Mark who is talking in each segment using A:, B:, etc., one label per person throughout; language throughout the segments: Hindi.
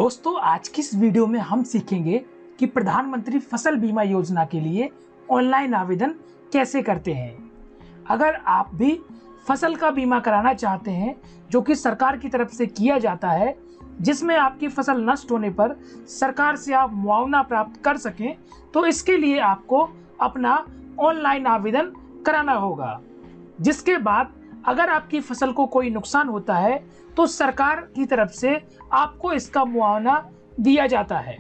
A: दोस्तों, आज की इस वीडियो में हम सीखेंगे कि प्रधानमंत्री फसल बीमा योजना के लिए ऑनलाइन आवेदन कैसे करते हैं। अगर आप भी फसल का बीमा कराना चाहते हैं जो कि सरकार की तरफ से किया जाता है, जिसमें आपकी फसल नष्ट होने पर सरकार से आप मुआवजा प्राप्त कर सकें, तो इसके लिए आपको अपना ऑनलाइन आवेदन कराना होगा। जिसके बाद अगर आपकी फसल को कोई नुकसान होता है तो सरकार की तरफ से आपको इसका मुआवजा दिया जाता है।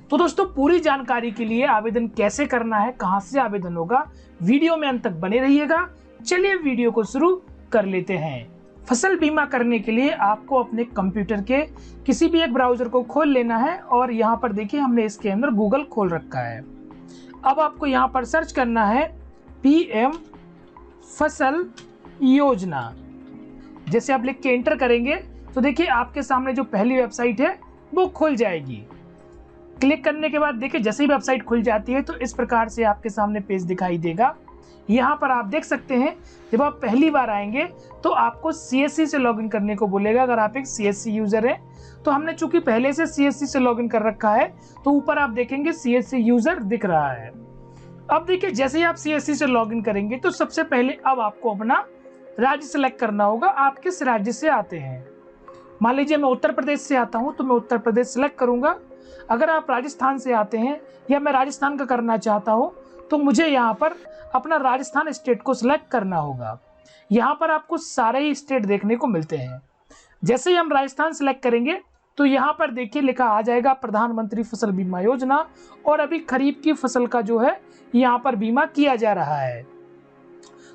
A: तो दोस्तों, पूरी जानकारी के लिए आवेदन कैसे करना है, कहां से आवेदन होगा, वीडियो में अंत तक बने रहिएगा। चलिए वीडियो को शुरू कर लेते हैं। फसल बीमा करने के लिए आपको अपने कंप्यूटर के किसी भी एक ब्राउजर को खोल लेना है और यहाँ पर देखिए हमने इसके अंदर गूगल खोल रखा है। अब आपको यहाँ पर सर्च करना है पीएम फसल योजना। जैसे आप लिख के एंटर करेंगे तो देखिए आपके सामने जो पहली वेबसाइट है वो खुल जाएगी। क्लिक करने के बाद देखिए जैसे ही वेबसाइट खुल जाती है तो इस प्रकार से आपके सामने पेज दिखाई देगा। यहाँ पर आप देख सकते हैं, जब आप पहली बार आएंगे तो आपको CSC से लॉगिन करने को बोलेगा। अगर आप एक CSC यूजर हैं तो हमने चूंकि पहले से CSC से लॉगिन कर रखा है तो ऊपर आप देखेंगे CSC यूजर दिख रहा है। अब देखिए जैसे ही आप CSC से लॉगिन करेंगे तो सबसे पहले अब आपको अपना राज्य सेलेक्ट करना होगा। आप किस राज्य से आते हैं। मान लीजिए मैं उत्तर प्रदेश से आता हूं तो मैं उत्तर प्रदेश सेलेक्ट करूंगा। अगर आप राजस्थान से आते हैं या मैं राजस्थान का करना चाहता हूं तो मुझे यहाँ पर अपना राजस्थान स्टेट को सिलेक्ट करना होगा। यहाँ पर आपको सारे ही स्टेट देखने को मिलते हैं। जैसे ही हम राजस्थान सेलेक्ट करेंगे तो यहाँ पर देखिए लिखा आ जाएगा प्रधानमंत्री फसल बीमा योजना, और अभी खरीफ की फसल का जो है यहाँ पर बीमा किया जा रहा है।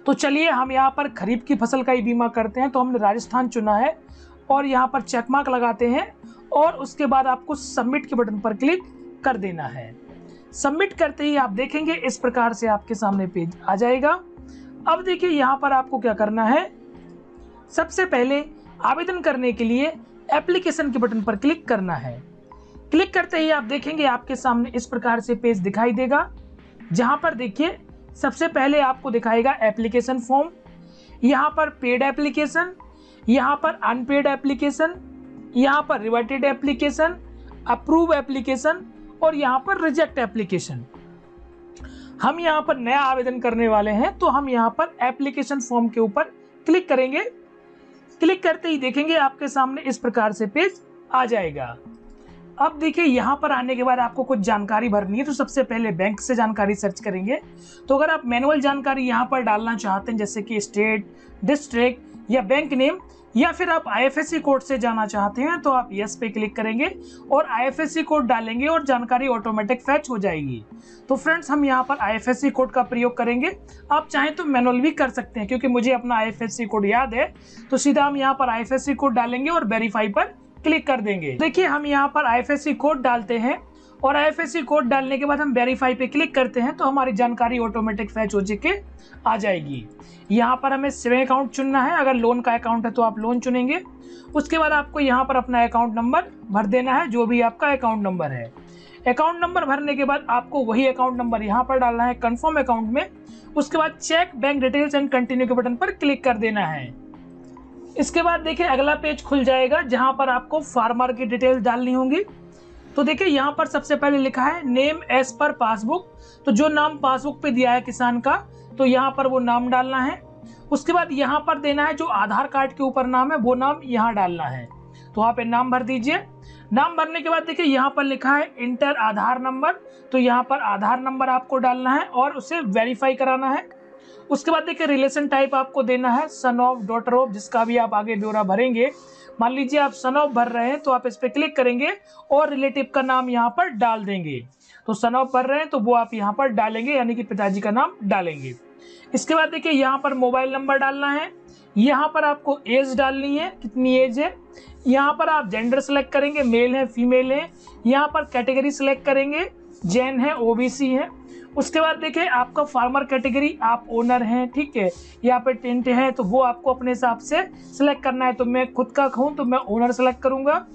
A: तो चलिए हम यहाँ पर खरीफ की फसल का ही बीमा करते हैं। तो हमने राजस्थान चुना है और यहाँ पर चेक मार्क लगाते हैं और उसके बाद आपको सबमिट के बटन पर क्लिक कर देना है। सबमिट करते ही आप देखेंगे इस प्रकार से आपके सामने पेज आ जाएगा। अब देखिए यहाँ पर आपको क्या करना है, सबसे पहले आवेदन करने के लिए एप्लीकेशन के बटन पर क्लिक करना है। क्लिक करते ही आप देखेंगे आपके सामने इस प्रकार से पेज दिखाई देगा, जहाँ पर देखिए सबसे पहले आपको दिखाएगा एप्लीकेशन फॉर्म, यहाँ पर पेड एप्लीकेशन, यहाँ पर अनपेड एप्लीकेशन, यहाँ पर रिवर्टेड एप्लीकेशन, अप्रूव एप्लीकेशन और यहाँ पर रिजेक्ट एप्लीकेशन। हम यहाँ पर नया आवेदन करने वाले हैं तो हम यहाँ पर एप्लीकेशन फॉर्म के ऊपर क्लिक करेंगे। क्लिक करते ही देखेंगे आपके सामने इस प्रकार से पेज आ जाएगा। अब देखिए यहाँ पर आने के बाद आपको कुछ जानकारी भरनी है। तो सबसे पहले बैंक से जानकारी सर्च करेंगे। तो अगर आप मैनुअल जानकारी यहाँ पर डालना चाहते हैं, जैसे कि स्टेट, डिस्ट्रिक्ट या बैंक नेम, या फिर आप IFSC कोड से जाना चाहते हैं तो आप यस पे क्लिक करेंगे और IFSC कोड डालेंगे और जानकारी ऑटोमेटिक फैच हो जाएगी। तो फ्रेंड्स, हम यहाँ पर IFSC कोड का प्रयोग करेंगे। आप चाहें तो मैनुअल भी कर सकते हैं, क्योंकि मुझे अपना IFSC कोड याद है। तो सीधा हम यहाँ पर IFSC कोड डालेंगे और वेरीफाई पर क्लिक कर देंगे। देखिए हम यहाँ पर IFSC कोड डालते हैं और IFSC कोड डालने के बाद हम वेरीफाई पे क्लिक करते हैं तो हमारी जानकारी ऑटोमेटिक फैच हो के आ जाएगी। यहाँ पर हमें सेविंग अकाउंट चुनना है। अगर लोन का अकाउंट है तो आप लोन चुनेंगे। उसके बाद आपको यहाँ पर अपना अकाउंट नंबर भर देना है, जो भी आपका अकाउंट नंबर है। अकाउंट नंबर भरने के बाद आपको वही अकाउंट नंबर यहाँ पर डालना है कन्फर्म अकाउंट में। उसके बाद cheque bank details and continue के बटन पर क्लिक कर देना है। इसके बाद देखिए अगला पेज खुल जाएगा, जहां पर आपको फार्मर की डिटेल्स डालनी होंगी। तो देखिए यहाँ पर सबसे पहले लिखा है नेम एज पर पासबुक। तो जो नाम पासबुक पे दिया है किसान का, तो यहाँ पर वो नाम डालना है। उसके बाद यहाँ पर देना है जो आधार कार्ड के ऊपर नाम है वो नाम यहाँ डालना है। तो वहाँ पे नाम भर दीजिए। नाम भरने के बाद देखिए यहाँ पर लिखा है इंटर आधार नंबर। तो यहाँ पर आधार नंबर आपको डालना है और उसे वेरीफाई कराना है। उसके बाद देखिए रिलेशन टाइप आपको देना है सन ऑफ, डॉटर ऑफ, जिसका भी आप आगे ब्यौरा भरेंगे। मान लीजिए आप सन ऑफ भर रहे हैं तो आप इस पे क्लिक करेंगे और रिलेटिव का नाम यहाँ पर डाल देंगे। तो सन ऑफ भर रहे हैं तो वो आप यहाँ पर डालेंगे, यानी कि पिताजी का नाम डालेंगे। इसके बाद देखिए यहाँ पर मोबाइल नंबर डालना है। यहाँ पर आपको एज डालनी है, कितनी एज है। यहाँ पर आप जेंडर सेलेक्ट करेंगे, मेल है फीमेल है। यहाँ पर कैटेगरी सेलेक्ट करेंगे, जैन है OBC है। उसके बाद देखिए आपका फार्मर कैटेगरी, आप ओनर हैं, ठीक है, यहाँ पे टेंट है तो वो आपको अपने हिसाब से सिलेक्ट करना है। तो मैं खुद का कहूँ तो मैं ओनर सेलेक्ट करूंगा।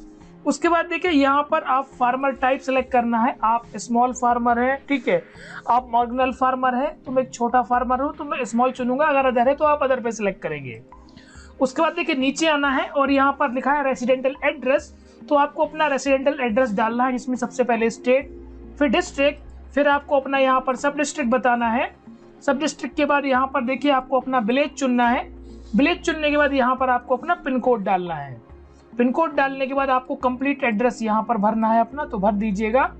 A: उसके बाद देखिए यहाँ पर आप फार्मर टाइप सेलेक्ट करना है। आप स्मॉल फार्मर है, ठीक है, आप मार्जिनल फार्मर है तो मैं एक छोटा फार्मर हूँ तो मैं स्मॉल चुनूंगा। अगर अदर है तो आप अदर पे सिलेक्ट करेंगे। उसके बाद देखिए नीचे आना है और यहाँ पर लिखा है रेसिडेंटल एड्रेस। तो आपको अपना रेसिडेंटल एड्रेस डालना है, जिसमें सबसे पहले स्टेट, फिर डिस्ट्रिक्ट, फिर आपको अपना यहाँ पर सब डिस्ट्रिक्ट बताना है। सब डिस्ट्रिक्ट के बाद यहाँ पर देखिए आपको अपना विलेज चुनना है। विलेज चुनने के बाद यहाँ पर आपको अपना पिन कोड डालना है। पिन कोड डालने के बाद आपको कंप्लीट एड्रेस यहाँ पर भरना है अपना, तो भर दीजिएगा।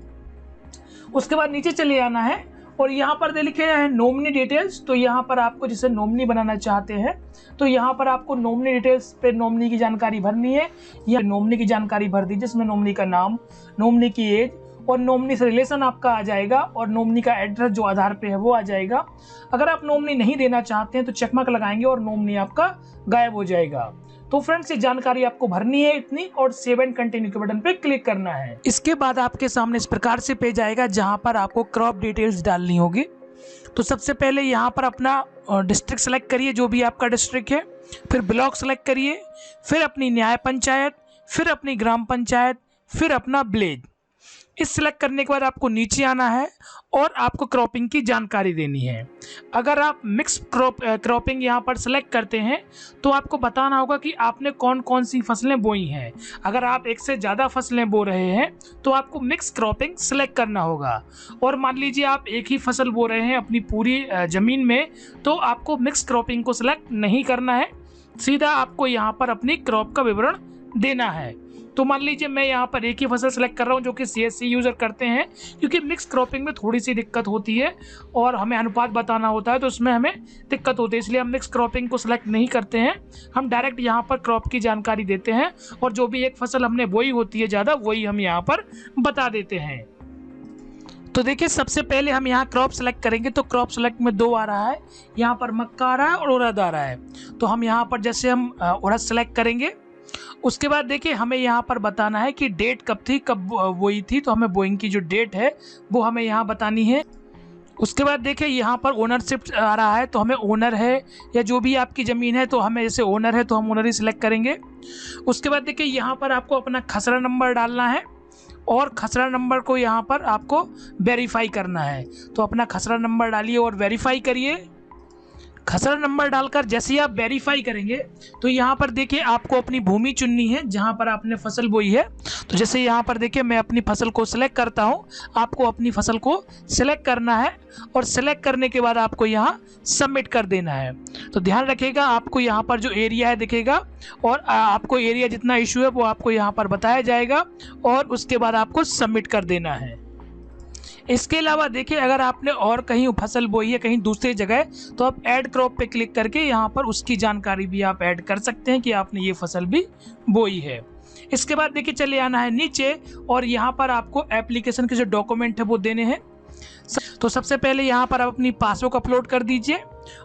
A: उसके बाद नीचे चले आना है और यहाँ पर लिखे है नॉमिनी डिटेल्स। तो यहाँ पर आपको जिसे नॉमिनी बनाना चाहते हैं तो यहाँ पर आपको नॉमिनी डिटेल्स पे नॉमिनी की जानकारी भरनी है। यह नॉमिनी की जानकारी भर दीजिए, जिसमें नॉमिनी का नाम, नॉमिनी की एज और नॉमिनी से रिलेशन आपका आ जाएगा और नॉमिनी का एड्रेस जो आधार पे है वो आ जाएगा। अगर आप नॉमिनी नहीं देना चाहते हैं तो चेकमार्क लगाएंगे और नॉमिनी आपका गायब हो जाएगा। तो फ्रेंड्स ये जानकारी आपको भरनी है इतनी और सेव एंड कंटिन्यू के बटन पे क्लिक करना है। इसके बाद आपके सामने इस प्रकार से पेज आएगा जहां पर आपको क्रॉप डिटेल्स डालनी होगी। तो सबसे पहले यहाँ पर अपना डिस्ट्रिक्ट सेलेक्ट करिए, जो भी आपका डिस्ट्रिक्ट है, फिर ब्लॉक सेलेक्ट करिए, फिर अपनी न्याय पंचायत, फिर अपनी ग्राम पंचायत, फिर अपना विलेज। इस सिलेक्ट करने के बाद आपको नीचे आना है और आपको क्रॉपिंग की जानकारी देनी है। अगर आप मिक्स क्रॉपिंग यहाँ पर सेलेक्ट करते हैं तो आपको बताना होगा कि आपने कौन कौन सी फसलें बोई हैं। अगर आप एक से ज़्यादा फसलें बो रहे हैं तो आपको मिक्स क्रॉपिंग सेलेक्ट करना होगा। और मान लीजिए आप एक ही फसल बो रहे हैं अपनी पूरी ज़मीन में, तो आपको मिक्स क्रॉपिंग को सिलेक्ट नहीं करना है, सीधा आपको यहाँ पर अपनी क्रॉप का विवरण देना है। तो मान लीजिए मैं यहाँ पर एक ही फसल सेलेक्ट कर रहा हूँ जो कि CSC यूज़र करते हैं, क्योंकि मिक्स क्रॉपिंग में थोड़ी सी दिक्कत होती है और हमें अनुपात बताना होता है, तो उसमें हमें दिक्कत होती है, इसलिए हम मिक्स क्रॉपिंग को सिलेक्ट नहीं करते हैं। हम डायरेक्ट यहाँ पर क्रॉप की जानकारी देते हैं और जो भी एक फसल हमने बोई होती है ज़्यादा, वही हम यहाँ पर बता देते हैं। तो देखिए सबसे पहले हम यहाँ क्रॉप सेलेक्ट करेंगे, तो क्रॉप सेलेक्ट में 2 आ रहा है, यहाँ पर मक्का आ रहा है और उड़द आ रहा है। तो हम यहाँ पर जैसे हम उड़द सेलेक्ट करेंगे, उसके बाद देखिए हमें यहाँ पर बताना है कि डेट कब थी, कब बोई थी, तो हमें बोइंग की जो डेट है वो हमें यहाँ बतानी है। उसके बाद देखिए यहाँ पर ओनरशिप आ रहा है, तो हमें ओनर है या जो भी आपकी ज़मीन है, तो हमें जैसे ओनर है तो हम ओनर ही सिलेक्ट करेंगे। उसके बाद देखिए यहाँ पर आपको अपना खसरा नंबर डालना है और खसरा नंबर को यहाँ पर आपको वेरीफाई करना है। तो अपना खसरा नंबर डालिए और वेरीफाई करिए। खसरा नंबर डालकर जैसे ही आप वेरीफाई करेंगे तो यहाँ पर देखिए आपको अपनी भूमि चुननी है जहाँ पर आपने फसल बोई है। तो जैसे यहाँ पर देखिए मैं अपनी फसल को सिलेक्ट करता हूँ, आपको अपनी फसल को सिलेक्ट करना है और सिलेक्ट करने के बाद आपको यहाँ सबमिट कर देना है। तो ध्यान रखिएगा आपको यहाँ पर जो एरिया है दिखेगा और आपको एरिया जितना इशू है वो आपको यहाँ पर बताया जाएगा और उसके बाद आपको सबमिट कर देना है। इसके अलावा देखिए अगर आपने और कहीं फसल बोई है कहीं दूसरी जगह, तो आप ऐड क्रॉप पे क्लिक करके यहाँ पर उसकी जानकारी भी आप ऐड कर सकते हैं कि आपने ये फसल भी बोई है। इसके बाद देखिए चले आना है नीचे और यहाँ पर आपको एप्लीकेशन के जो डॉक्यूमेंट है वो देने हैं। तो सबसे पहले यहाँ पर आप अपनी पासबुक अपलोड कर दीजिए।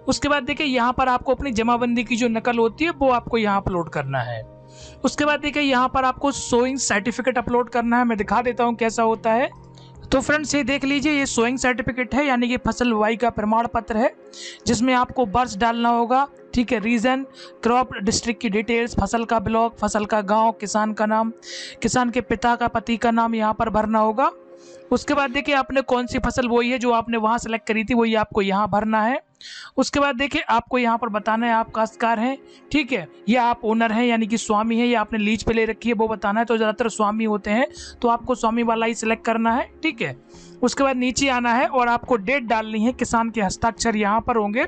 A: उसके बाद देखिए यहाँ पर आपको अपनी जमाबंदी की जो नकल होती है वो आपको यहाँ अपलोड करना है। उसके बाद देखिए यहाँ पर आपको सोइंग सर्टिफिकेट अपलोड करना है। मैं दिखा देता हूँ कैसा होता है। तो फ्रेंड्स ये देख लीजिए, ये सोइंग सर्टिफिकेट है, यानी कि फसल बुआई का प्रमाण पत्र है, जिसमें आपको बर्थ डालना होगा, ठीक है, रीजन, क्रॉप डिस्ट्रिक्ट की डिटेल्स, फसल का ब्लॉक, फसल का गांव, किसान का नाम, किसान के पिता का पति का नाम यहाँ पर भरना होगा। उसके बाद देखिए आपने कौन सी फसल बोई है, जो आपने वहाँ सेलेक्ट करी थी वही आपको यहाँ भरना है। उसके बाद देखिए आपको यहाँ पर बताना है आप काश्तकार हैं, ठीक है, या आप ओनर हैं यानी कि स्वामी हैं, या आपने लीज पे ले रखी है वो बताना है। तो ज़्यादातर स्वामी होते हैं तो आपको स्वामी वाला ही सिलेक्ट करना है, ठीक है। उसके बाद नीचे आना है और आपको डेट डालनी है, किसान के हस्ताक्षर यहाँ पर होंगे।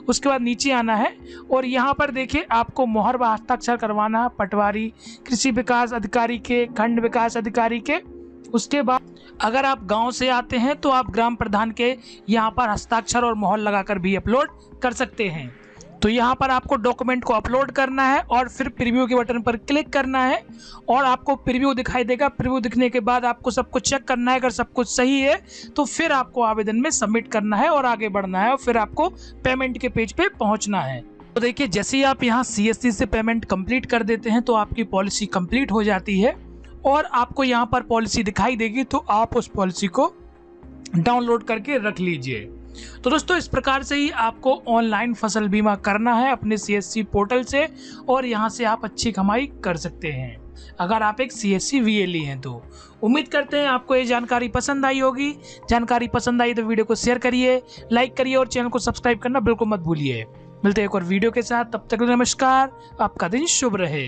A: उसके बाद नीचे आना है और यहाँ पर देखिए आपको मोहर व हस्ताक्षर करवाना है पटवारी, कृषि विकास अधिकारी के, खंड विकास अधिकारी के। उसके बाद अगर आप गांव से आते हैं तो आप ग्राम प्रधान के यहाँ पर हस्ताक्षर और मोहर लगाकर भी अपलोड कर सकते हैं। तो यहाँ पर आपको डॉक्यूमेंट को अपलोड करना है और फिर प्रीव्यू के बटन पर क्लिक करना है और आपको प्रीव्यू दिखाई देगा। प्रीव्यू दिखने के बाद आपको सब कुछ चेक करना है, अगर सब कुछ सही है तो फिर आपको आवेदन में सबमिट करना है और आगे बढ़ना है और फिर आपको पेमेंट के पेज पे पहुँचना है। तो देखिए जैसे ही आप यहाँ CSC से पेमेंट कंप्लीट कर देते हैं तो आपकी पॉलिसी कंप्लीट हो जाती है और आपको यहाँ पर पॉलिसी दिखाई देगी, तो आप उस पॉलिसी को डाउनलोड करके रख लीजिए। तो दोस्तों इस प्रकार से ही आपको ऑनलाइन फसल बीमा करना है अपने CSC पोर्टल से और यहाँ से आप अच्छी कमाई कर सकते हैं अगर आप एक CSC VLE हैं। तो उम्मीद करते हैं आपको ये जानकारी पसंद आई होगी। जानकारी पसंद आई तो वीडियो को शेयर करिए, लाइक करिए और चैनल को सब्सक्राइब करना बिल्कुल मत भूलिए। मिलते हैं एक और वीडियो के साथ, तब तक नमस्कार, आपका दिन शुभ रहे।